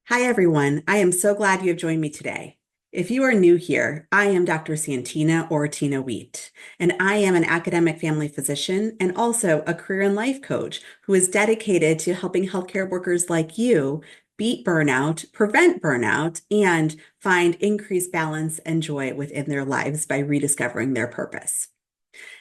Hi, everyone. I am so glad you have joined me today. If you are new here, I am Dr. Santina or Tina Wheat, and I am an academic family physician and also a career and life coach who is dedicated to helping healthcare workers like you beat burnout, prevent burnout, and find increased balance and joy within their lives by rediscovering their purpose.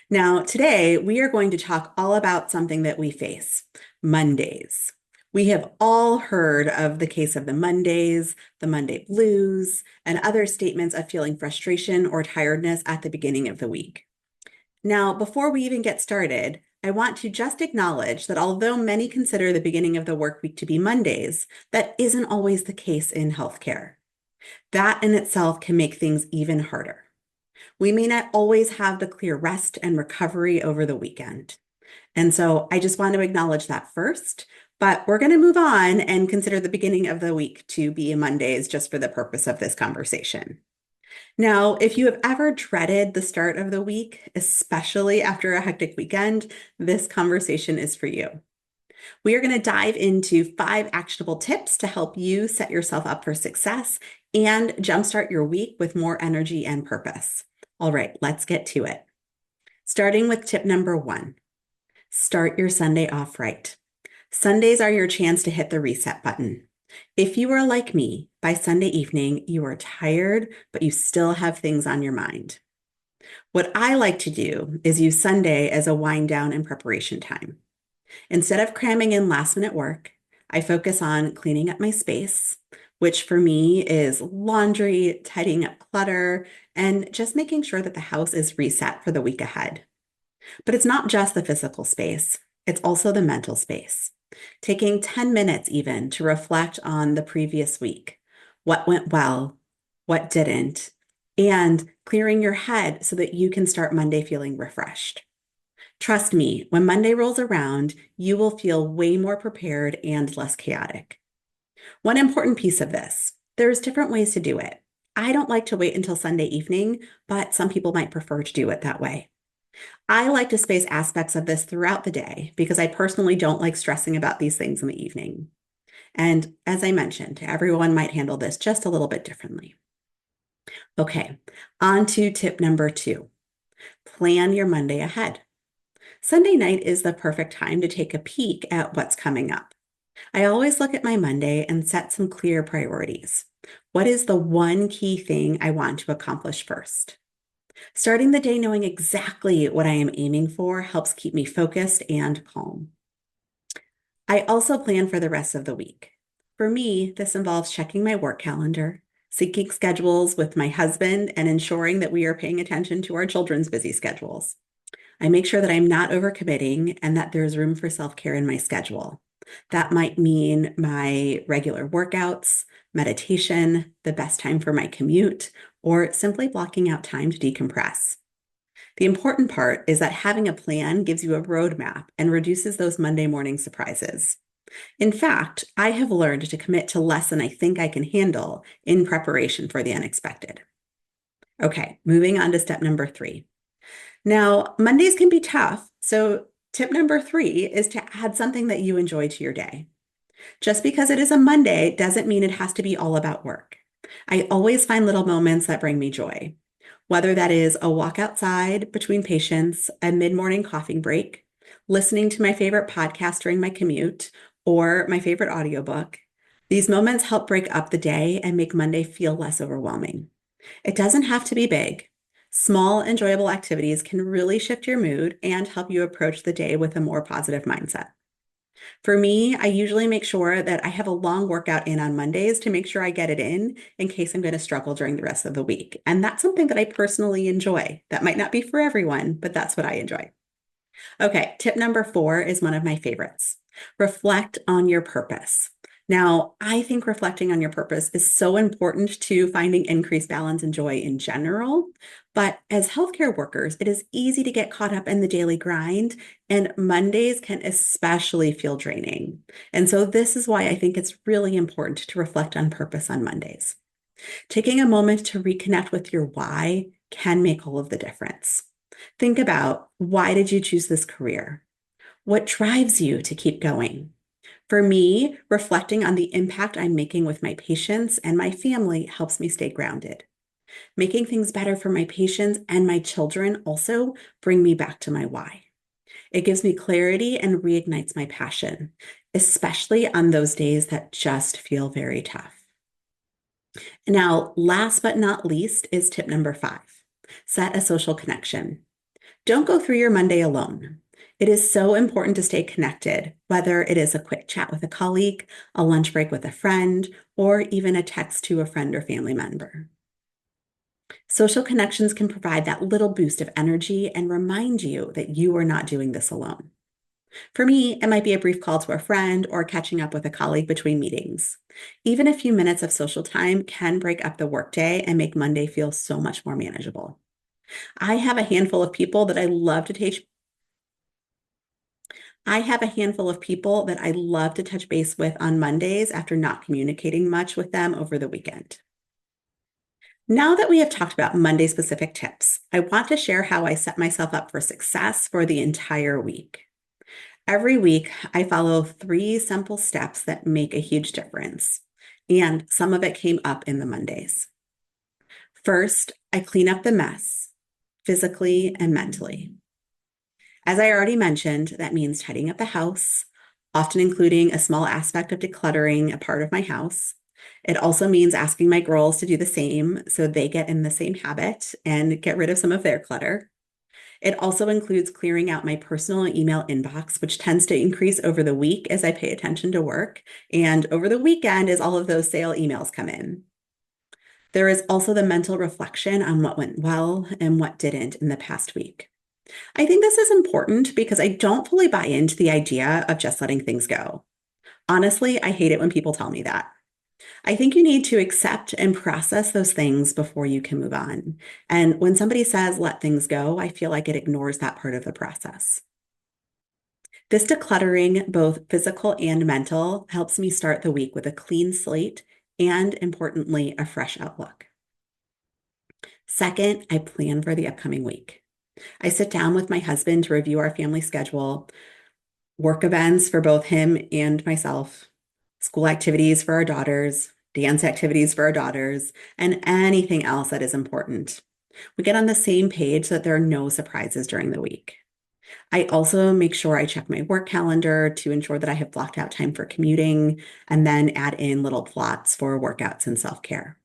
Now, today we are going to talk all about something that we face, Mondays. We have all heard of the case of the Mondays, the Monday blues, and other statements of feeling frustration or tiredness at the beginning of the week. Now, before we even get started, I want to just acknowledge that although many consider the beginning of the work week to be Mondays, that isn't always the case in healthcare. That in itself can make things even harder. We may not always have the clear rest and recovery over the weekend. And so I just want to acknowledge that first, but we're going to move on and consider the beginning of the week to be Mondays just for the purpose of this conversation. Now, if you have ever dreaded the start of the week, especially after a hectic weekend, this conversation is for you. We are going to dive into 5 actionable tips to help you set yourself up for success and jumpstart your week with more energy and purpose. All right, let's get to it. Starting with tip number 1, start your Sunday off right. Sundays are your chance to hit the reset button. If you are like me, by Sunday evening, you are tired, but you still have things on your mind. What I like to do is use Sunday as a wind down and preparation time. Instead of cramming in last minute work, I focus on cleaning up my space, which for me is laundry, tidying up clutter, and just making sure that the house is reset for the week ahead. But it's not just the physical space, it's also the mental space. Taking 10 minutes even to reflect on the previous week, what went well, what didn't, and clearing your head so that you can start Monday feeling refreshed. Trust me, when Monday rolls around, you will feel way more prepared and less chaotic. One important piece of this, there's different ways to do it. I don't like to wait until Sunday evening, but some people might prefer to do it that way. I like to space aspects of this throughout the day because I personally don't like stressing about these things in the evening. And as I mentioned, everyone might handle this just a little bit differently. Okay, on to tip number 2. Plan your Monday ahead. Sunday night is the perfect time to take a peek at what's coming up. I always look at my Monday and set some clear priorities. What is the one key thing I want to accomplish first? Starting the day knowing exactly what I am aiming for helps keep me focused and calm. I also plan for the rest of the week. For me, this involves checking my work calendar, syncing schedules with my husband, and ensuring that we are paying attention to our children's busy schedules. I make sure that I'm not overcommitting and that there's room for self-care in my schedule. That might mean my regular workouts, meditation, the best time for my commute, or simply blocking out time to decompress. The important part is that having a plan gives you a roadmap and reduces those Monday morning surprises. In fact, I have learned to commit to less than I think I can handle in preparation for the unexpected. Okay, moving on to step number 3. Now, Mondays can be tough, so tip number 3 is to add something that you enjoy to your day. Just because it is a Monday doesn't mean it has to be all about work. I always find little moments that bring me joy, whether that is a walk outside between patients, a mid-morning coffee break, listening to my favorite podcast during my commute, or my favorite audiobook. These moments help break up the day and make Monday feel less overwhelming. It doesn't have to be big. Small, enjoyable activities can really shift your mood and help you approach the day with a more positive mindset. For me, I usually make sure that I have a long workout in on Mondays to make sure I get it in case I'm going to struggle during the rest of the week. And that's something that I personally enjoy. That might not be for everyone, but that's what I enjoy. Okay, tip number 4 is one of my favorites. Reflect on your purpose. Now, I think reflecting on your purpose is so important to finding increased balance and joy in general. But as healthcare workers, it is easy to get caught up in the daily grind, and Mondays can especially feel draining. And so, this is why I think it's really important to reflect on purpose on Mondays. Taking a moment to reconnect with your why can make all of the difference. Think about, why did you choose this career? What drives you to keep going? For me, reflecting on the impact I'm making with my patients and my family helps me stay grounded. Making things better for my patients and my children also bring me back to my why. It gives me clarity and reignites my passion, especially on those days that just feel very tough. Now, last but not least is tip number 5. Set a social connection. Don't go through your Monday alone. It is so important to stay connected, whether it is a quick chat with a colleague, a lunch break with a friend, or even a text to a friend or family member. Social connections can provide that little boost of energy and remind you that you are not doing this alone. For me, it might be a brief call to a friend or catching up with a colleague between meetings. Even a few minutes of social time can break up the workday and make Monday feel so much more manageable. I have a handful of people that I love to touch base with on Mondays after not communicating much with them over the weekend. Now that we have talked about Monday specific tips, I want to share how I set myself up for success for the entire week. Every week, I follow 3 simple steps that make a huge difference, and some of it came up in the Mondays. First, I clean up the mess, physically and mentally. As I already mentioned, that means tidying up the house, often including a small aspect of decluttering a part of my house. It also means asking my girls to do the same so they get in the same habit and get rid of some of their clutter. It also includes clearing out my personal email inbox, which tends to increase over the week as I pay attention to work, and over the weekend as all of those sale emails come in. There is also the mental reflection on what went well and what didn't in the past week. I think this is important because I don't fully buy into the idea of just letting things go. Honestly, I hate it when people tell me that. I think you need to accept and process those things before you can move on. And when somebody says let things go, I feel like it ignores that part of the process. This decluttering, both physical and mental, helps me start the week with a clean slate and, importantly, a fresh outlook. Second, I plan for the upcoming week. I sit down with my husband to review our family schedule, work events for both him and myself, school activities for our daughters, dance activities for our daughters, and anything else that is important. We get on the same page so that there are no surprises during the week. I also make sure I check my work calendar to ensure that I have blocked out time for commuting and then add in little plots for workouts and self-care.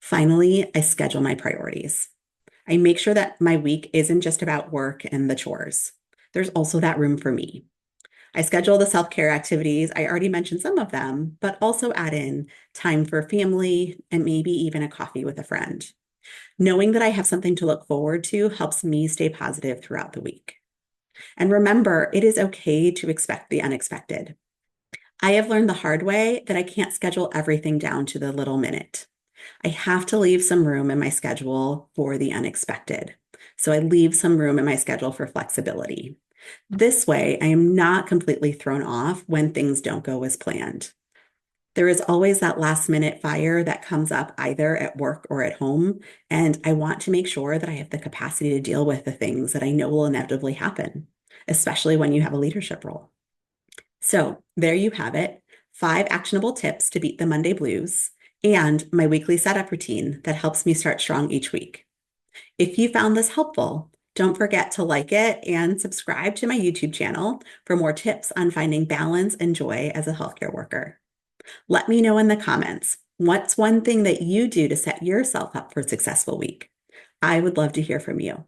Finally, I schedule my priorities. I make sure that my week isn't just about work and the chores. There's also that room for me. I schedule the self-care activities. I already mentioned some of them, but also add in time for family and maybe even a coffee with a friend. Knowing that I have something to look forward to helps me stay positive throughout the week. And remember, it is okay to expect the unexpected. I have learned the hard way that I can't schedule everything down to the little minute. I have to leave some room in my schedule for the unexpected. So I leave some room in my schedule for flexibility. This way, I am not completely thrown off when things don't go as planned. There is always that last minute fire that comes up either at work or at home, and I want to make sure that I have the capacity to deal with the things that I know will inevitably happen, especially when you have a leadership role. So there you have it, 5 actionable tips to beat the Monday blues and my weekly setup routine that helps me start strong each week. If you found this helpful, don't forget to like it and subscribe to my YouTube channel for more tips on finding balance and joy as a healthcare worker. Let me know in the comments, what's one thing that you do to set yourself up for a successful week? I would love to hear from you.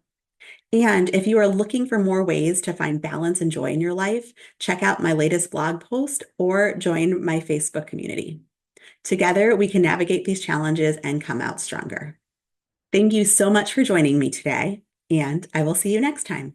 And if you are looking for more ways to find balance and joy in your life, check out my latest blog post or join my Facebook community. Together, we can navigate these challenges and come out stronger. Thank you so much for joining me today, and I will see you next time.